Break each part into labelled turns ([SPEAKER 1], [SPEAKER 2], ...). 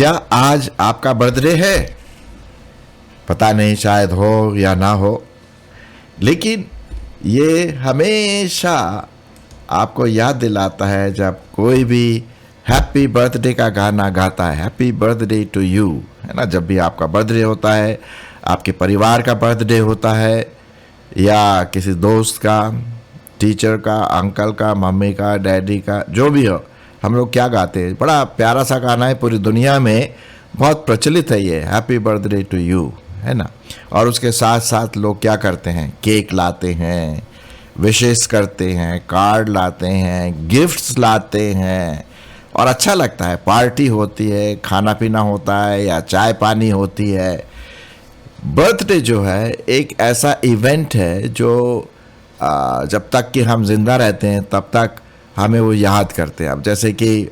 [SPEAKER 1] क्या आज आपका बर्थडे है? पता नहीं, शायद हो या ना हो, लेकिन ये हमेशा आपको याद दिलाता है जब कोई भी हैप्पी बर्थडे का गाना गाता है, हैप्पी बर्थडे टू यू, है ना। जब भी आपका बर्थडे होता है, आपके परिवार का बर्थडे होता है, या किसी दोस्त का, टीचर का, अंकल का, मम्मी का, डैडी का, जो भी हो, हम लोग क्या गाते हैं? बड़ा प्यारा सा गाना है, पूरी दुनिया में बहुत प्रचलित है ये, हैप्पी बर्थडे टू यू, है ना। और उसके साथ साथ लोग क्या करते हैं? केक लाते हैं, विशेष करते हैं, कार्ड लाते हैं, गिफ्ट्स लाते हैं, और अच्छा लगता है। पार्टी होती है, खाना पीना होता है, या चाय पानी होती है। बर्थडे जो है एक ऐसा इवेंट है जो जब तक कि हम जिंदा रहते हैं तब तक हमें वो याद करते हैं। अब जैसे कि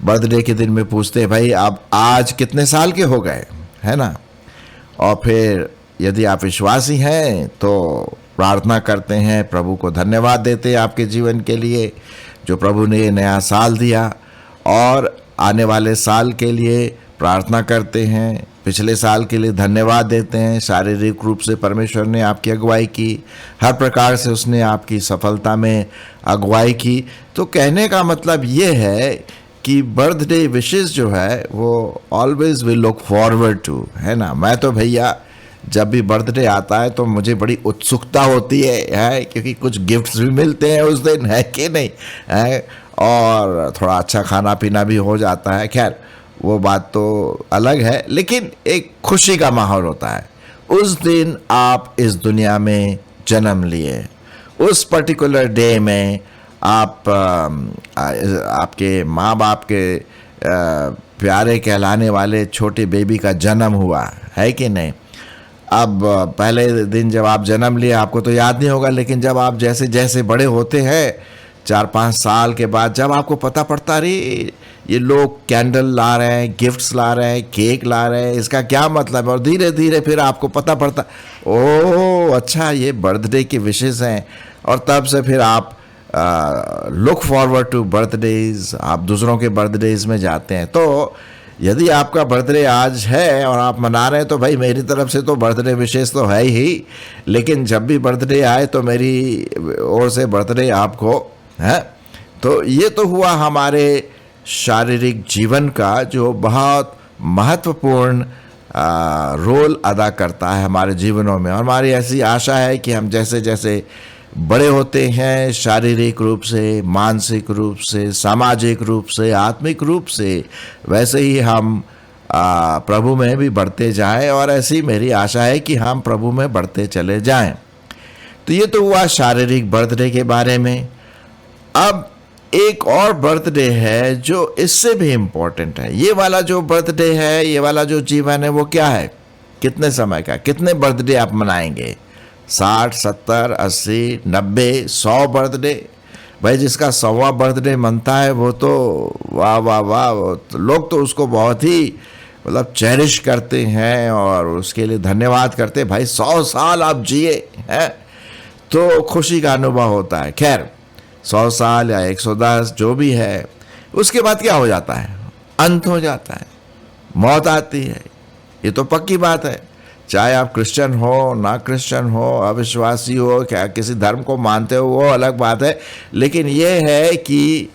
[SPEAKER 1] बर्थडे के दिन में पूछते हैं, भाई आप आज कितने साल के हो गए, है ना। और फिर यदि आप विश्वासी हैं तो प्रार्थना करते हैं, प्रभु को धन्यवाद देते हैं आपके जीवन के लिए, जो प्रभु ने ये नया साल दिया, और आने वाले साल के लिए प्रार्थना करते हैं, पिछले साल के लिए धन्यवाद देते हैं। शारीरिक रूप से परमेश्वर ने आपकी अगुवाई की, हर प्रकार से उसने आपकी सफलता में अगुवाई की। तो कहने का मतलब ये है कि बर्थडे विशेष जो है वो always will look forward to, है ना। मैं तो भैया जब भी बर्थडे आता है तो मुझे बड़ी उत्सुकता होती है, क्योंकि कुछ गिफ्ट्स भी मिलते हैं उस दिन, है कि नहीं, है, और थोड़ा अच्छा खाना पीना भी हो जाता है। खैर वो बात तो अलग है, लेकिन एक खुशी का माहौल होता है। उस दिन आप इस दुनिया में जन्म लिए, उस पर्टिकुलर डे में आप आपके माँ बाप के प्यारे कहलाने वाले छोटे बेबी का जन्म हुआ, है कि नहीं। अब पहले दिन जब आप जन्म लिए आपको तो याद नहीं होगा, लेकिन जब आप जैसे जैसे बड़े होते हैं, 4-5 साल के बाद, जब आपको पता पड़ता, अरे ये लोग कैंडल ला रहे हैं, गिफ्ट्स ला रहे हैं, केक ला रहे हैं, इसका क्या मतलब है, और धीरे धीरे फिर आपको पता पड़ता, ओह अच्छा ये बर्थडे की विशेष हैं। और तब से फिर आप लुक फॉरवर्ड टू बर्थडेज, आप दूसरों के बर्थडेज में जाते हैं। तो यदि आपका बर्थडे आज है और आप मना रहे हैं तो भाई मेरी तरफ से तो बर्थडे विशेष तो है ही, लेकिन जब भी बर्थडे आए तो मेरी ओर से बर्थडे आपको है। तो ये तो हुआ हमारे शारीरिक जीवन का जो बहुत महत्वपूर्ण रोल अदा करता है हमारे जीवनों में। और हमारी ऐसी आशा है कि हम जैसे जैसे बड़े होते हैं, शारीरिक रूप से, मानसिक रूप से, सामाजिक रूप से, आत्मिक रूप से, वैसे ही हम प्रभु में भी बढ़ते जाएं, और ऐसी मेरी आशा है कि हम प्रभु में बढ़ते चले जाएं। तो ये तो हुआ शारीरिक बर्थडे के बारे में। अब एक और बर्थडे है जो इससे भी इम्पोर्टेंट है। ये वाला जो बर्थडे है, ये वाला जो जीवन है, वो क्या है? कितने समय का, कितने बर्थडे आप मनाएंगे? 60, 70, 80, 90, 100 बर्थडे? भाई जिसका 100वां बर्थडे मनता है वो तो वाह वाह वाह, तो लोग तो उसको बहुत ही मतलब चेरिश करते हैं और उसके लिए धन्यवाद करते हैं। भाई 100 साल आप जिए हैं, तो खुशी का अनुभव होता है। खैर 100 साल या 110 जो भी है, उसके बाद क्या हो जाता है? अंत हो जाता है, मौत आती है। ये तो पक्की बात है, चाहे आप क्रिश्चियन हो, ना क्रिश्चियन हो, अविश्वासी हो, क्या किसी धर्म को मानते हो, वो अलग बात है। लेकिन ये है कि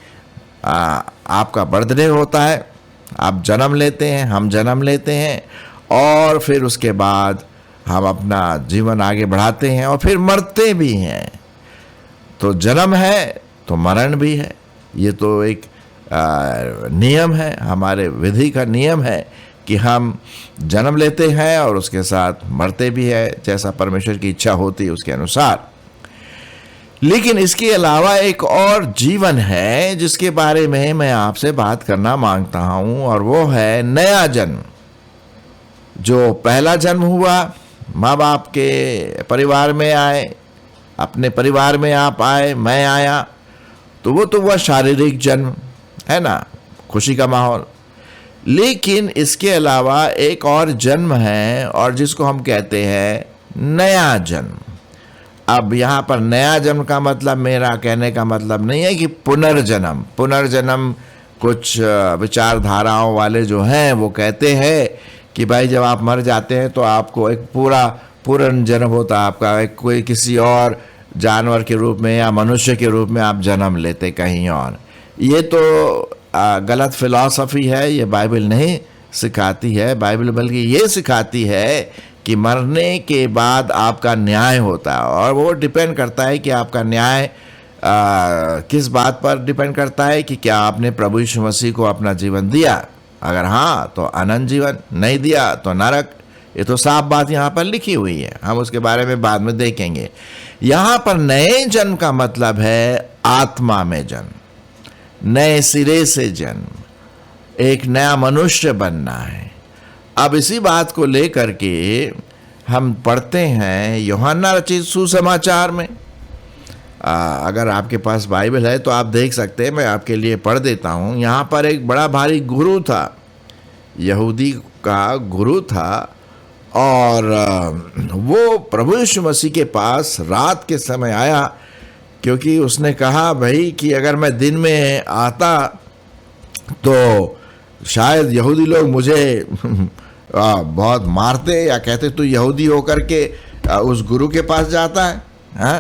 [SPEAKER 1] आपका बर्थडे होता है, आप जन्म लेते हैं, हम जन्म लेते हैं, और फिर उसके बाद हम अपना जीवन आगे बढ़ाते हैं और फिर मरते भी हैं। तो जन्म है तो मरण भी है। ये तो एक नियम है, हमारे विधि का नियम है कि हम जन्म लेते हैं और उसके साथ मरते भी है, जैसा परमेश्वर की इच्छा होती है उसके अनुसार। लेकिन इसके अलावा एक और जीवन है जिसके बारे में मैं आपसे बात करना मांगता हूं, और वो है नया जन्म। जो पहला जन्म हुआ, माँ बाप के परिवार में आए, अपने परिवार में आप आए, मैं आया, तो वो तो हुआ शारीरिक जन्म, है ना, खुशी का माहौल। लेकिन इसके अलावा एक और जन्म है, और जिसको हम कहते हैं नया जन्म। अब यहाँ पर नया जन्म का मतलब, मेरा कहने का मतलब नहीं है कि पुनर्जन्म। पुनर्जन्म कुछ विचारधाराओं वाले जो हैं वो कहते हैं कि भाई जब आप मर जाते हैं तो आपको एक पूर्ण जन्म होता है आपका, एक कोई किसी और जानवर के रूप में या मनुष्य के रूप में आप जन्म लेते कहीं और। ये तो गलत फिलॉसफी है, ये बाइबल नहीं सिखाती है। बाइबल बल्कि ये सिखाती है कि मरने के बाद आपका न्याय होता है, और वो डिपेंड करता है कि आपका न्याय किस बात पर डिपेंड करता है कि क्या आपने प्रभु यीशु मसीह को अपना जीवन दिया। अगर हाँ तो अनंत जीवन, नहीं दिया तो नरक। ये तो साफ बात यहाँ पर लिखी हुई है, हम उसके बारे में बाद में देखेंगे। यहाँ पर नए जन्म का मतलब है आत्मा में जन्म, नए सिरे से जन्म, एक नया मनुष्य बनना है। अब इसी बात को लेकर के हम पढ़ते हैं यूहन्ना रचित सुसमाचार में। अगर आपके पास बाइबल है तो आप देख सकते हैं, मैं आपके लिए पढ़ देता हूँ। यहाँ पर एक बड़ा भारी गुरु था, यहूदी का गुरु था, और वो प्रभु यीशु मसीह के पास रात के समय आया, क्योंकि उसने कहा भाई कि अगर मैं दिन में आता तो शायद यहूदी लोग मुझे बहुत मारते या कहते तू यहूदी होकर के उस गुरु के पास जाता है। हाँ,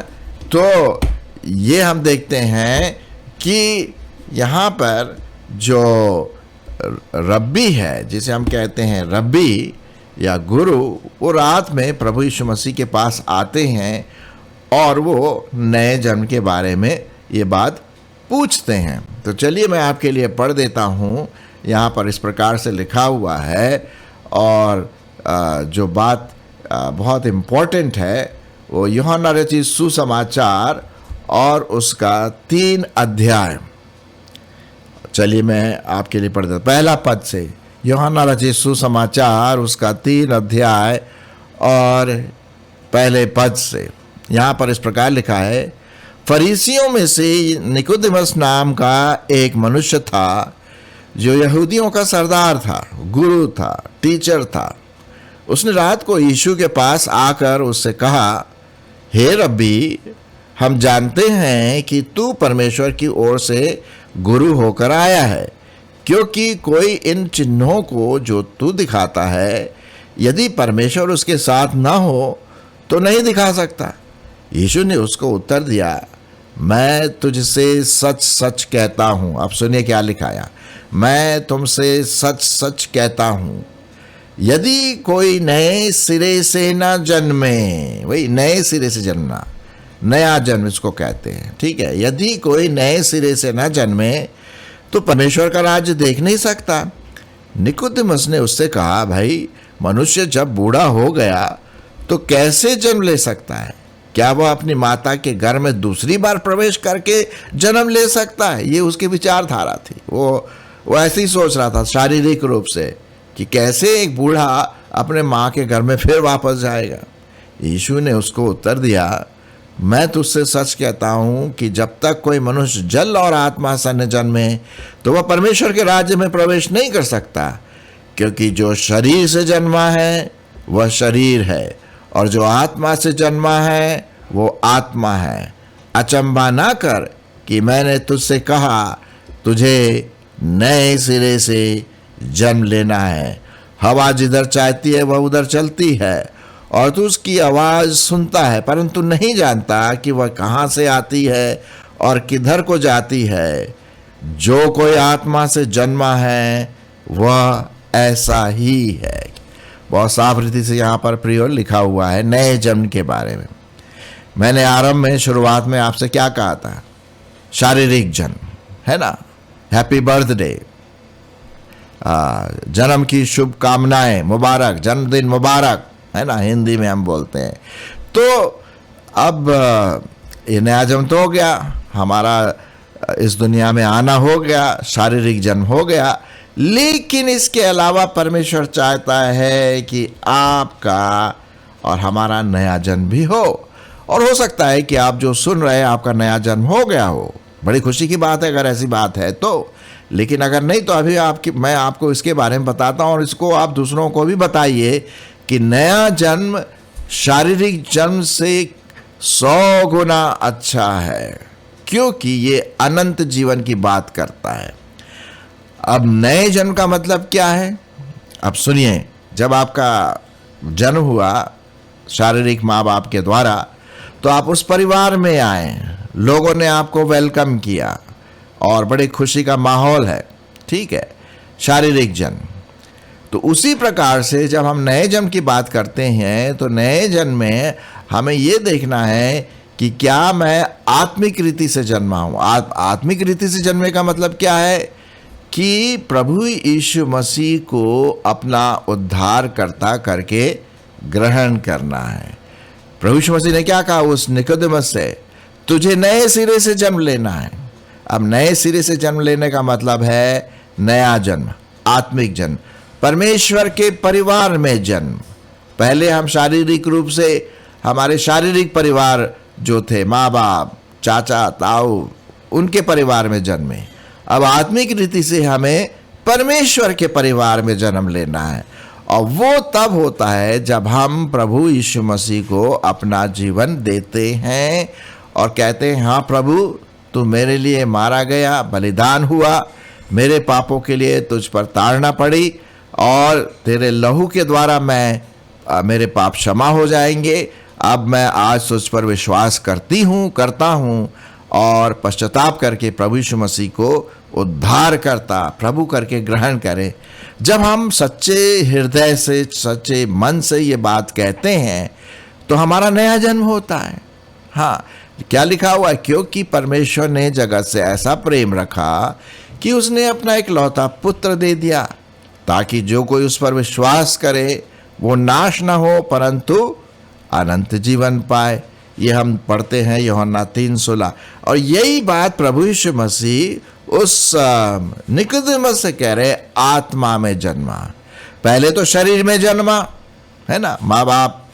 [SPEAKER 1] तो ये हम देखते हैं कि यहाँ पर जो रब्बी है, जिसे हम कहते हैं रब्बी या गुरु, वो रात में प्रभु यीशु मसीह के पास आते हैं और वो नए जन्म के बारे में ये बात पूछते हैं। तो चलिए मैं आपके लिए पढ़ देता हूँ। यहाँ पर इस प्रकार से लिखा हुआ है, और जो बात बहुत इम्पोर्टेंट है वो यूहन्ना रचित सुसमाचार और उसका 3 अध्याय। चलिए मैं आपके लिए पढ़ देता हूँ पहला पद से। यूहन्ना रचित सुसमाचार उसका 3 अध्याय और पहले पद से। यहाँ पर इस प्रकार लिखा है, फरीसियों में से निकोदेमस नाम का एक मनुष्य था जो यहूदियों का सरदार था, गुरु था, टीचर था। उसने रात को यीशु के पास आकर उससे कहा, हे रब्बी, हम जानते हैं कि तू परमेश्वर की ओर से गुरु होकर आया है, क्योंकि कोई इन चिन्हों को जो तू दिखाता है यदि परमेश्वर उसके साथ ना हो तो नहीं दिखा सकता। यीशु ने उसको उत्तर दिया, मैं तुझसे सच सच कहता हूँ। अब सुनिए क्या लिखाया, मैं तुमसे सच सच कहता हूँ, यदि कोई नए सिरे से न जन्मे, वही नए सिरे से जन्मना, नया जन्म इसको कहते हैं, ठीक है। यदि कोई नए सिरे से न जन्मे तो परमेश्वर का राज्य देख नहीं सकता। निकोदेमस ने उससे कहा, भाई मनुष्य जब बूढ़ा हो गया तो कैसे जन्म ले सकता है? क्या वह अपनी माता के घर में दूसरी बार प्रवेश करके जन्म ले सकता है? ये उसकी विचारधारा थी। वो ऐसे ही सोच रहा था शारीरिक रूप से कि कैसे एक बूढ़ा अपने माँ के घर में फिर वापस जाएगा। यीशु ने उसको उत्तर दिया, मैं तुझसे सच कहता हूँ कि जब तक कोई मनुष्य जल और आत्मा से न जन्मे तो वह परमेश्वर के राज्य में प्रवेश नहीं कर सकता। क्योंकि जो शरीर से जन्मा है वह शरीर है, और जो आत्मा से जन्मा है वो आत्मा है। अचंभा ना कर कि मैंने तुझसे कहा, तुझे नए सिरे से जन्म लेना है। हवा जिधर चाहती है वह उधर चलती है, और तू उसकी आवाज़ सुनता है, परंतु नहीं जानता कि वह कहाँ से आती है और किधर को जाती है। जो कोई आत्मा से जन्मा है वह ऐसा ही है। बहुत साफ रीति से यहाँ पर प्रिय लिखा हुआ है नए जन्म के बारे में। मैंने आरंभ में शुरुआत में आपसे क्या कहा था? शारीरिक जन्म, है ना? हैप्पी बर्थडे, जन्म की शुभकामनाएं, मुबारक, जन्मदिन मुबारक, है ना, हिंदी में हम बोलते हैं। तो अब ये नया जन्म तो हो गया, हमारा इस दुनिया में आना हो गया, शारीरिक जन्म हो गया। लेकिन इसके अलावा परमेश्वर चाहता है कि आपका और हमारा नया जन्म भी हो। और हो सकता है कि आप जो सुन रहे हैं आपका नया जन्म हो गया हो, बड़ी खुशी की बात है अगर ऐसी बात है तो। लेकिन अगर नहीं तो अभी मैं आपको इसके बारे में बताता हूँ, और इसको आप दूसरों को भी बताइए कि नया जन्म शारीरिक जन्म से 100 गुना अच्छा है, क्योंकि ये अनंत जीवन की बात करता है। अब नए जन्म का मतलब क्या है? अब सुनिए, जब आपका जन्म हुआ शारीरिक माँ बाप के द्वारा, तो आप उस परिवार में आए, लोगों ने आपको वेलकम किया और बड़ी खुशी का माहौल है, ठीक है, शारीरिक जन्म। तो उसी प्रकार से जब हम नए जन्म की बात करते हैं तो नए जन्म में हमें ये देखना है कि क्या मैं आत्मिक रीति से जन्मा हूँ। आत्मिक रीति से जन्मे का मतलब क्या है? कि प्रभु यीशु मसीह को अपना उद्धारकर्ता करके ग्रहण करना है। प्रभु यीशु मसीह ने क्या कहा उस निकोदेमस से? तुझे नए सिरे से जन्म लेना है। अब नए सिरे से जन्म लेने का मतलब है नया जन्म, आत्मिक जन्म, परमेश्वर के परिवार में जन्म। पहले हम शारीरिक रूप से हमारे शारीरिक परिवार जो थे, माँ बाप, चाचा ताऊ, उनके परिवार में जन्मे। अब आत्मिक रीति से हमें परमेश्वर के परिवार में जन्म लेना है, और वो तब होता है जब हम प्रभु यीशु मसीह को अपना जीवन देते हैं और कहते हैं, हाँ प्रभु, तू मेरे लिए मारा गया, बलिदान हुआ, मेरे पापों के लिए तुझ पर ताड़ना पड़ी, और तेरे लहू के द्वारा मेरे पाप क्षमा हो जाएंगे। अब मैं आज तुझ पर विश्वास करता हूँ और पश्चाताप करके प्रभु यीशु मसीह को उद्धार करता प्रभु करके ग्रहण करें। जब हम सच्चे हृदय से, सच्चे मन से ये बात कहते हैं तो हमारा नया जन्म होता है। हाँ, क्या लिखा हुआ है? क्योंकि परमेश्वर ने जगत से ऐसा प्रेम रखा कि उसने अपना एक लौता पुत्र दे दिया, ताकि जो कोई उस पर विश्वास करे वो नाश ना हो परंतु अनंत जीवन पाए। ये हम पढ़ते हैं यूहन्ना 3:16। और यही बात प्रभु यीशु मसीह उस निकोदेमस से कह रहे, आत्मा में जन्मा। पहले तो शरीर में जन्मा, है ना, माँ बाप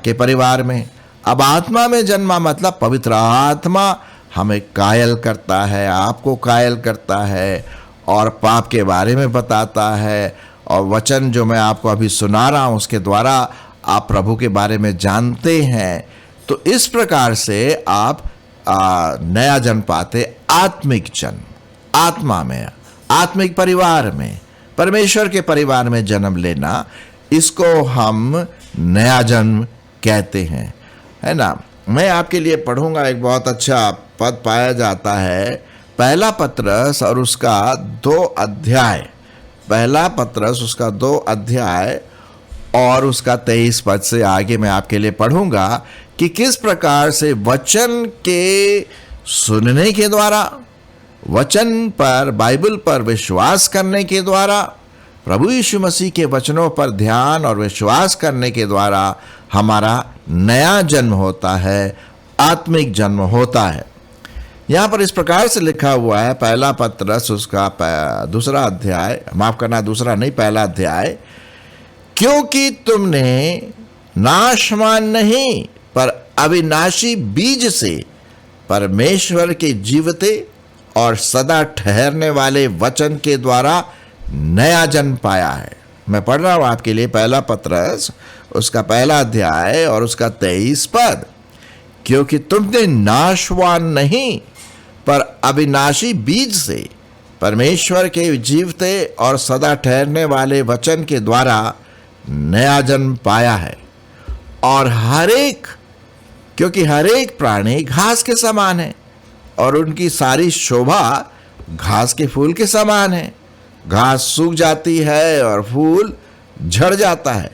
[SPEAKER 1] के परिवार में। अब आत्मा में जन्मा मतलब पवित्र आत्मा हमें कायल करता है, आपको कायल करता है, और पाप के बारे में बताता है। और वचन जो मैं आपको अभी सुना रहा हूँ उसके द्वारा आप प्रभु के बारे में जानते हैं। तो इस प्रकार से आप नया जन्म पाते, आत्मिक जन्म, आत्मा में, आत्मिक परिवार में, परमेश्वर के परिवार में जन्म लेना, इसको हम नया जन्म कहते हैं, है ना। मैं आपके लिए पढ़ूंगा, एक बहुत अच्छा पद पाया जाता है, पहला पत्रस और उसका 2 अध्याय, पहला पत्रस उसका 2 अध्याय और उसका 23 पद से आगे मैं आपके लिए पढ़ूंगा कि किस प्रकार से वचन के सुनने के द्वारा, वचन पर, बाइबल पर विश्वास करने के द्वारा, प्रभु यीशु मसीह के वचनों पर ध्यान और विश्वास करने के द्वारा हमारा नया जन्म होता है, आत्मिक जन्म होता है। यहाँ पर इस प्रकार से लिखा हुआ है, पहला पत्रस उसका 2 अध्याय, माफ करना, दूसरा नहीं, पहला अध्याय, क्योंकि तुमने नाशवान नहीं पर अविनाशी बीज से परमेश्वर के जीवते और सदा ठहरने वाले वचन के द्वारा नया जन्म पाया है। मैं पढ़ रहा हूं आपके लिए पहला पत्रस उसका 1 अध्याय और उसका 23 पद, क्योंकि तुमने नाशवान नहीं पर अविनाशी बीज से परमेश्वर के जीवते और सदा ठहरने वाले वचन के द्वारा नया जन्म पाया है। और क्योंकि हर एक प्राणी घास के समान है और उनकी सारी शोभा घास के फूल के समान है। घास सूख जाती है और फूल झड़ जाता है,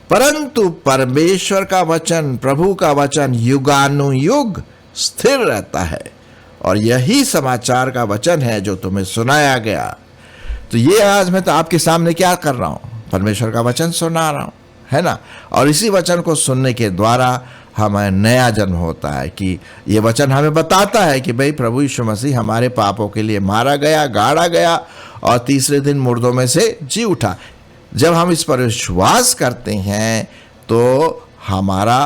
[SPEAKER 1] परंतु परमेश्वर का वचन, प्रभु का वचन युगानुयुग स्थिर रहता है। और यही समाचार का वचन है जो तुम्हें सुनाया गया। तो ये आज मैं तो आपके सामने क्या कर रहा हूं? परमेश्वर का वचन सुना रहा हूं, है ना। और इसी वचन को सुनने के द्वारा हमें नया जन्म होता है कि ये वचन हमें बताता है कि भाई प्रभु यीशु मसीह हमारे पापों के लिए मारा गया, गाड़ा गया और तीसरे दिन मुर्दों में से जी उठा। जब हम इस पर विश्वास करते हैं तो हमारा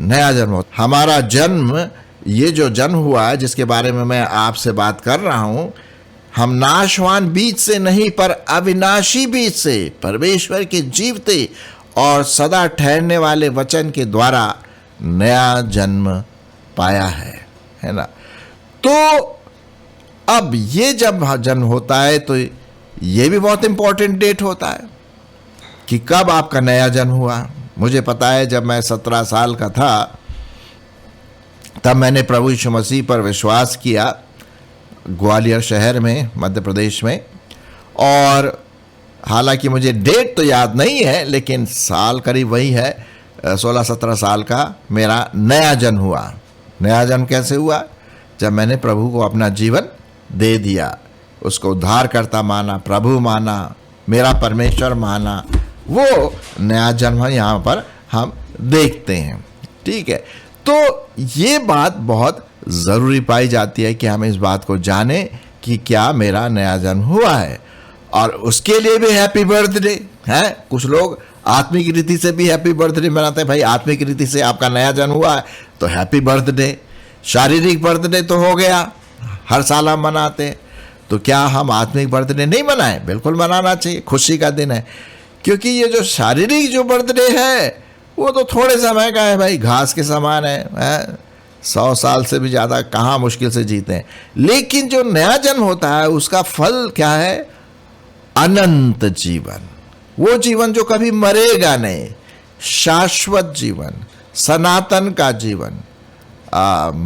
[SPEAKER 1] नया जन्म होता है। हमारा जन्म, ये जो जन्म हुआ है जिसके बारे में मैं आपसे बात कर रहा हूं, हम नाशवान बीज से नहीं पर अविनाशी बीज से परमेश्वर के जीवते और सदा ठहरने वाले वचन के द्वारा नया जन्म पाया है ना। तो अब ये जब जन्म होता है तो ये भी बहुत इंपॉर्टेंट डेट होता है कि कब आपका नया जन्म हुआ। मुझे पता है जब मैं 17 साल का था तब मैंने प्रभु यीशु मसीह पर विश्वास किया ग्वालियर शहर में, मध्य प्रदेश में। और हालांकि मुझे डेट तो याद नहीं है, लेकिन साल करीब वही है, 16-17 साल का मेरा नया जन्म हुआ। नया जन्म कैसे हुआ? जब मैंने प्रभु को अपना जीवन दे दिया, उसको उद्धारकर्ता माना, प्रभु माना, मेरा परमेश्वर माना, वो नया जन्म यहाँ पर हम देखते हैं। ठीक है, तो ये बात बहुत ज़रूरी पाई जाती है कि हम इस बात को जाने कि क्या मेरा नया जन्म हुआ है। और उसके लिए भी हैप्पी बर्थडे है। कुछ लोग आत्मिक रीति से भी हैप्पी बर्थडे मनाते हैं। भाई आत्मिक रीति से आपका नया जन्म हुआ है तो हैप्पी बर्थडे। शारीरिक बर्थडे तो हो गया, हर साल हम मनाते हैं। तो क्या हम आत्मिक बर्थडे नहीं मनाएं? बिल्कुल मनाना चाहिए, खुशी का दिन है। क्योंकि ये जो शारीरिक जो बर्थडे है वो तो थोड़े समय का है भाई, घास के समान है। 100 साल से भी ज़्यादा कहाँ मुश्किल से जीते हैं। लेकिन जो नया जन्म होता है उसका फल क्या है? अनंत जीवन। वो जीवन जो कभी मरेगा नहीं, शाश्वत जीवन, सनातन का जीवन,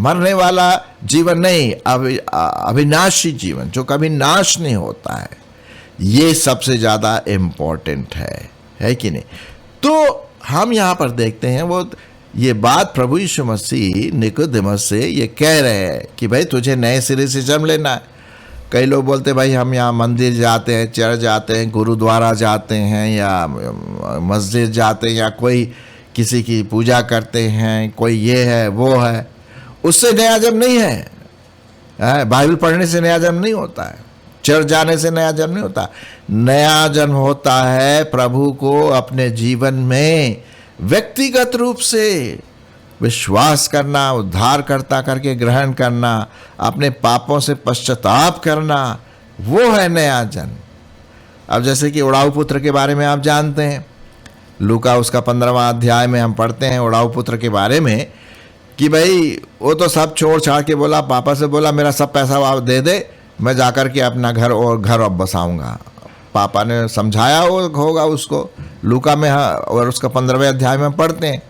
[SPEAKER 1] मरने वाला जीवन नहीं, अविनाशी जीवन जो कभी नाश नहीं होता है। ये सबसे ज़्यादा इम्पोर्टेंट है कि नहीं? तो हम यहाँ पर देखते हैं वो ये बात प्रभु यीशु मसीह निकोदेमस से ये कह रहे हैं कि भाई तुझे नए सिरे से जन्म लेना है। कई लोग बोलते भाई हम यहाँ मंदिर जाते हैं, चर्च जाते हैं, गुरुद्वारा जाते हैं, या मस्जिद जाते हैं, या कोई किसी की पूजा करते हैं, कोई ये है वो है, उससे नया जन्म नहीं है। बाइबल पढ़ने से नया जन्म नहीं होता है, चर्च जाने से नया जन्म नहीं होता। नया जन्म होता है प्रभु को अपने जीवन में व्यक्तिगत रूप से विश्वास करना, उद्धारकर्ता करके ग्रहण करना, अपने पापों से पश्चाताप करना, वो है नया जन्म। अब जैसे कि उड़ाऊ पुत्र के बारे में आप जानते हैं, लूका उसका 15वां अध्याय में हम पढ़ते हैं उड़ाऊ पुत्र के बारे में कि भाई वो तो सब छोड़ छाड़ के बोला, पापा से बोला मेरा सब पैसा आप दे दे, मैं जाकर के अपना घर अब बसाऊंगा। पापा ने समझाया होगा उसको, लूका में और उसका 15वें अध्याय में पढ़ते हैं।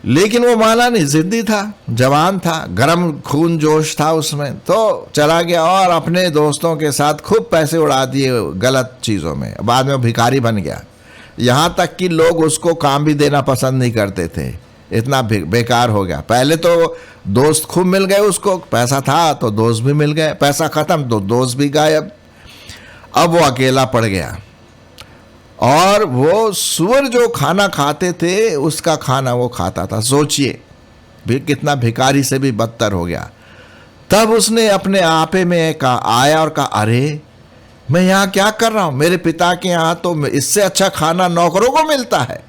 [SPEAKER 1] लेकिन वो माना नहीं, जिद्दी था, जवान था, गरम खून जोश था उसमें, तो चला गया और अपने दोस्तों के साथ खूब पैसे उड़ा दिए गलत चीज़ों में। बाद में वो भिखारी बन गया। यहाँ तक कि लोग उसको काम भी देना पसंद नहीं करते थे, इतना बेकार हो गया। पहले तो दोस्त खूब मिल गए उसको, पैसा था तो दोस्त भी मिल गए, पैसा खत्म तो दोस्त भी गायब। अब वो अकेला पड़ गया और वो सूअर जो खाना खाते थे उसका खाना वो खाता था। सोचिए भी कितना भिखारी से भी बदतर हो गया। तब उसने अपने आपे में आया और कहा अरे मैं यहाँ क्या कर रहा हूँ? मेरे पिता के यहाँ तो इससे अच्छा खाना नौकरों को मिलता है।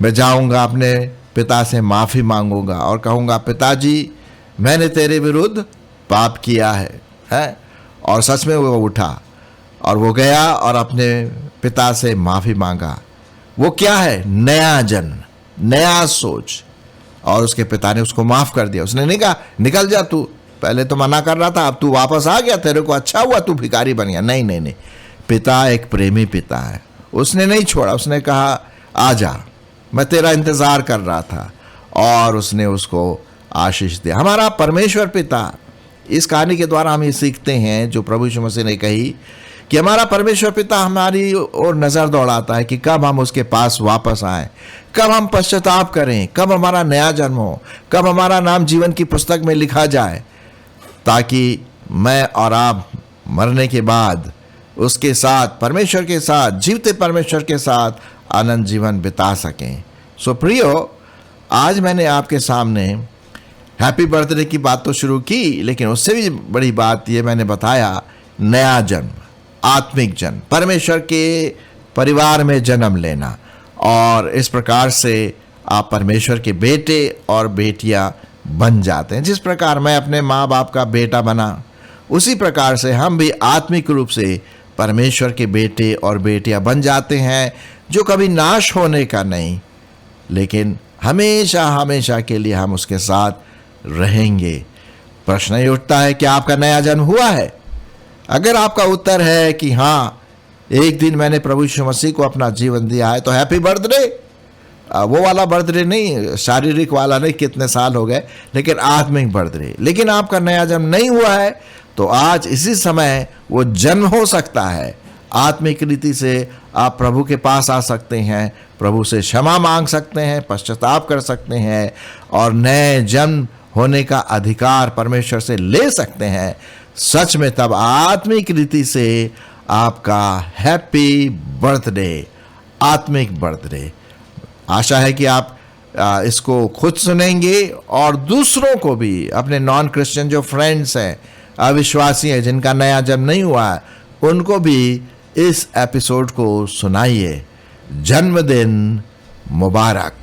[SPEAKER 1] मैं जाऊँगा अपने पिता से माफ़ी मांगूंगा और कहूँगा पिताजी मैंने तेरे विरुद्ध पाप किया है। और सच में वो उठा और वो गया और अपने पिता से माफ़ी मांगा। वो क्या है? नया जन्म, नया सोच। और उसके पिता ने उसको माफ़ कर दिया। उसने नहीं कहा निकल जा तू, पहले तो मना कर रहा था, अब तू वापस आ गया, तेरे को अच्छा हुआ, तू भिखारी बन गया। नहीं नहीं नहीं, पिता एक प्रेमी पिता है, उसने नहीं छोड़ा। उसने कहा आ जा, मैं तेरा इंतज़ार कर रहा था, और उसने उसको आशीष दिया। हमारा परमेश्वर पिता, इस कहानी के द्वारा हम ये सीखते हैं जो प्रभु यीशु मसीह ने कही कि हमारा परमेश्वर पिता हमारी ओर नज़र दौड़ाता है कि कब हम उसके पास वापस आएं, कब हम पश्चाताप करें, कब हमारा नया जन्म हो, कब हमारा नाम जीवन की पुस्तक में लिखा जाए, ताकि मैं और आप मरने के बाद उसके साथ, परमेश्वर के साथ, जीवते परमेश्वर के साथ आनंद जीवन बिता सकें। सो प्रियो, आज मैंने आपके सामने हैप्पी बर्थडे की बात तो शुरू की, लेकिन उससे भी बड़ी बात ये मैंने बताया नया जन्म, आत्मिक जन्म, परमेश्वर के परिवार में जन्म लेना। और इस प्रकार से आप परमेश्वर के बेटे और बेटियां बन जाते हैं। जिस प्रकार मैं अपने माँ बाप का बेटा बना, उसी प्रकार से हम भी आत्मिक रूप से परमेश्वर के बेटे और बेटियां बन जाते हैं, जो कभी नाश होने का नहीं, लेकिन हमेशा हमेशा के लिए हम उसके साथ रहेंगे। प्रश्न ये उठता है कि आपका नया जन्म हुआ है? अगर आपका उत्तर है कि हाँ, एक दिन मैंने प्रभु यीशु मसीह को अपना जीवन दिया है, तो हैप्पी बर्थडे। वो वाला बर्थडे नहीं, शारीरिक वाला नहीं, कितने साल हो गए, लेकिन आत्मिक बर्थडे। लेकिन आपका नया जन्म नहीं हुआ है, तो आज इसी समय वो जन्म हो सकता है। आत्मिक रीति से आप प्रभु के पास आ सकते हैं, प्रभु से क्षमा मांग सकते हैं, पश्चाताप कर सकते हैं और नए जन्म होने का अधिकार परमेश्वर से ले सकते हैं। सच में तब आत्मिक रीति से आपका हैप्पी बर्थडे, आत्मिक बर्थडे। आशा है कि आप इसको खुद सुनेंगे और दूसरों को भी, अपने नॉन क्रिश्चियन जो फ्रेंड्स हैं, अविश्वासी हैं, जिनका नया जन्म नहीं हुआ है, उनको भी इस एपिसोड को सुनाइए। जन्मदिन मुबारक।